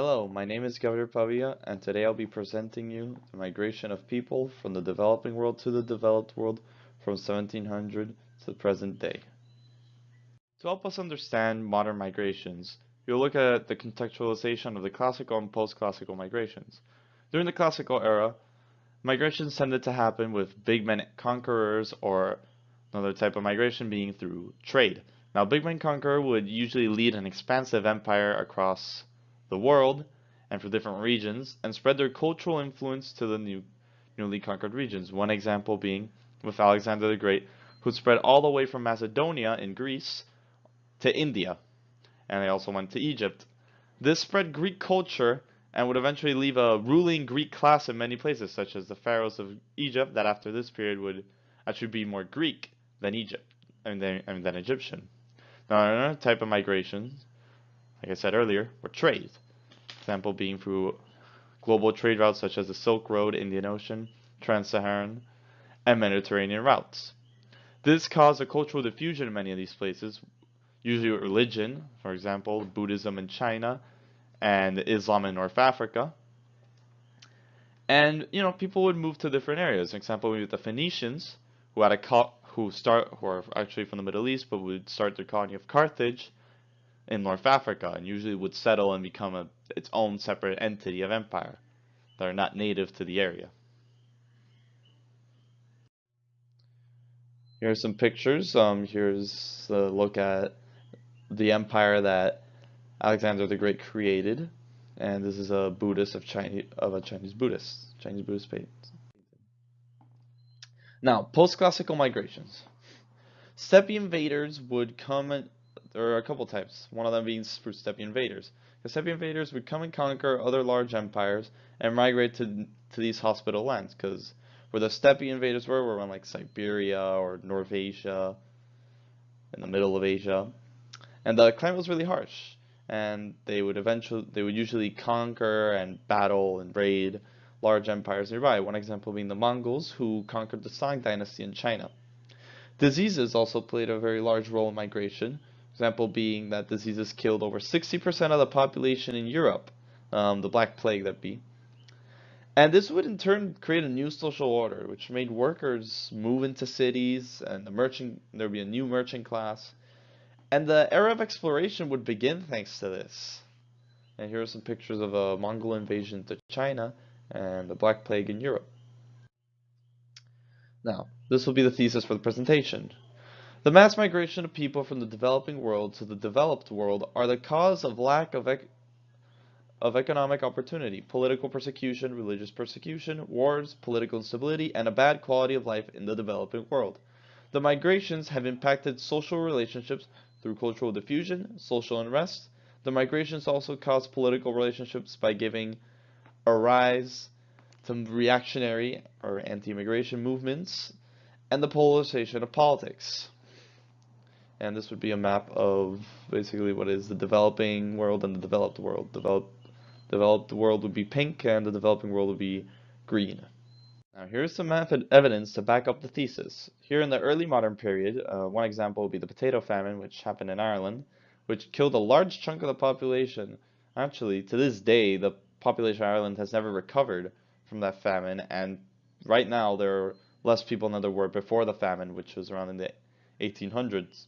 Hello, my name is Gabriel Pavia, and today I'll be presenting you the migration of people from the developing world to the developed world from 1700 to the present day. To help us understand modern migrations, we'll look at the contextualization of the classical and post-classical migrations. During the classical era, migrations tended to happen with big men conquerors, or another type of migration being through trade. Now, big man conqueror would usually lead an expansive empire across the world and for different regions and spread their cultural influence to the newly conquered regions. One example being with Alexander the Great, who spread all the way from Macedonia in Greece to India, and they also went to Egypt. This spread Greek culture and would eventually leave a ruling Greek class in many places, such as the pharaohs of Egypt, that after this period would actually be more Greek than than Egyptian. Now, another type of migration, like I said earlier, were trade. Example being through global trade routes such as the Silk Road, Indian Ocean, Trans-Saharan, and Mediterranean routes. This caused a cultural diffusion in many of these places, usually with religion, for example, Buddhism in China and Islam in North Africa. And people would move to different areas. For example, we have the Phoenicians, who had who are actually from the Middle East, but would start their colony of Carthage in North Africa, and usually would settle and become its own separate entity of empire that are not native to the area. Here are some pictures. Here's a look at the empire that Alexander the Great created, and this is a Buddhist of a Chinese Buddhist painting. Now, post-classical migrations. Steppe invaders would come in, there are a couple types, one of them being through steppe invaders. The steppe invaders would come and conquer other large empires and migrate to these hospitable lands, because where the steppe invaders were around like Siberia or North Asia, in the middle of Asia, and the climate was really harsh, and they would usually conquer and battle and raid large empires nearby. One example being the Mongols, who conquered the Song dynasty in China. Diseases also played a very large role in migration. Example being that diseases killed over 60% of the population in Europe, the Black Plague that be. And this would in turn create a new social order, which made workers move into cities, and there'd be a new merchant class. And the era of exploration would begin thanks to this. And here are some pictures of a Mongol invasion to China and the Black Plague in Europe. Now, this will be the thesis for the presentation. The mass migration of people from the developing world to the developed world are the cause of lack of economic opportunity, political persecution, religious persecution, wars, political instability, and a bad quality of life in the developing world. The migrations have impacted social relationships through cultural diffusion, social unrest. The migrations also cause political relationships by giving a rise to reactionary or anti-immigration movements and the polarization of politics. And this would be a map of basically what is the developing world and the developed world. Developed world would be pink, and the developing world would be green. Now here's some evidence to back up the thesis. Here in the early modern period, one example would be the potato famine, which happened in Ireland, which killed a large chunk of the population. Actually, to this day, the population of Ireland has never recovered from that famine, and right now there are less people than there were before the famine, which was around in the 1800s.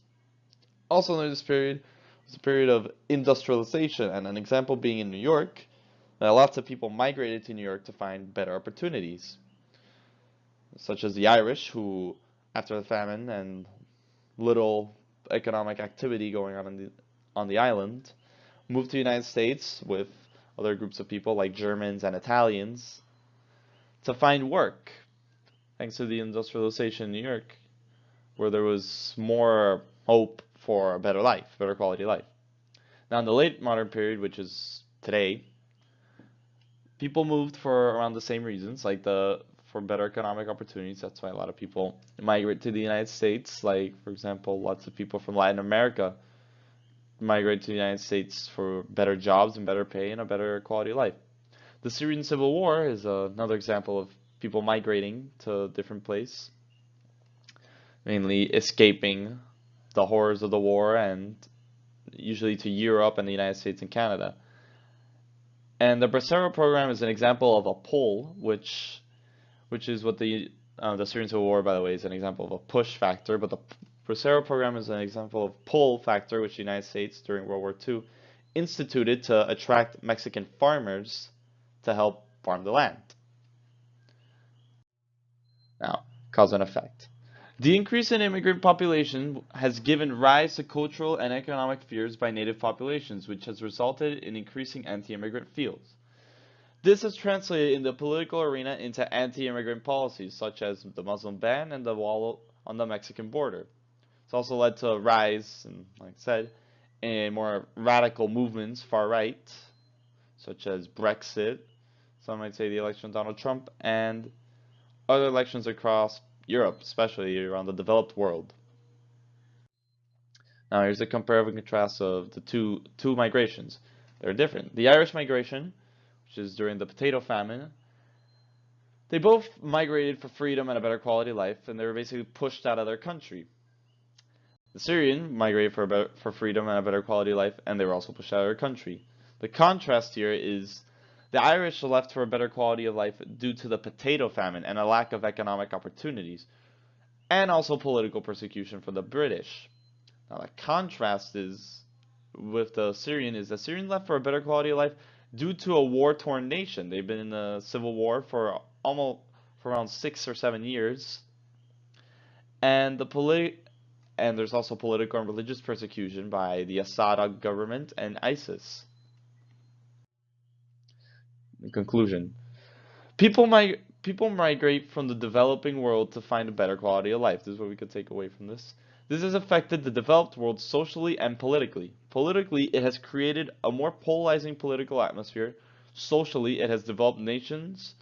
Also in this period was a period of industrialization, and an example being in New York, lots of people migrated to New York to find better opportunities, such as the Irish, who, after the famine and little economic activity going on the island, moved to the United States with other groups of people like Germans and Italians to find work, thanks to the industrialization in New York, where there was more hope for a better life, better quality life. Now in the late modern period, which is today, people moved for around the same reasons, like for better economic opportunities. That's why a lot of people migrate to the United States. Like, for example, lots of people from Latin America migrate to the United States for better jobs and better pay and a better quality of life. The Syrian Civil War is another example of people migrating to a different place, mainly escaping the horrors of the war, and usually to Europe and the United States and Canada. And the Bracero program is an example of a pull, which is what the Syrian Civil War, by the way, is an example of a push factor, but the Bracero program is an example of pull factor, which the United States during World War II instituted to attract Mexican farmers to help farm the land. Now, cause and effect. The increase in immigrant population has given rise to cultural and economic fears by native populations, which has resulted in increasing anti-immigrant feels. This has translated in the political arena into anti-immigrant policies, such as the Muslim ban and the wall on the Mexican border. It's also led to a rise, and like I said, in more radical movements, far right, such as Brexit, some might say the election of Donald Trump, and other elections across Europe, especially around the developed world. Now here's a compare and contrast of the two migrations. They're different. The Irish migration, which is during the potato famine, they both migrated for freedom and a better quality of life, and they were basically pushed out of their country. The Syrian migrated for freedom and a better quality of life, and they were also pushed out of their country. The contrast here is the Irish left for a better quality of life due to the potato famine and a lack of economic opportunities, and also political persecution from the British. Now the contrast is with the Syrian is the Syrian left for a better quality of life due to a war-torn nation. They've been in a civil war for around 6 or 7 years, and there's also political and religious persecution by the Assad government and ISIS. In conclusion, people migrate from the developing world to find a better quality of life. This is what we could take away from this. This has affected the developed world socially and politically. Politically, it has created a more polarizing political atmosphere. Socially, it has developed nations,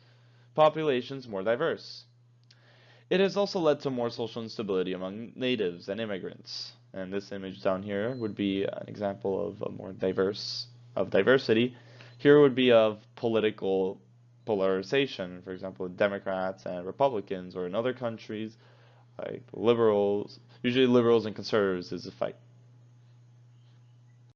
populations more diverse. It has also led to more social instability among natives and immigrants. And this image down here would be an example of a more diversity. Here would be of political polarization, for example, Democrats and Republicans, or in other countries, like liberals. Usually liberals and conservatives is a fight.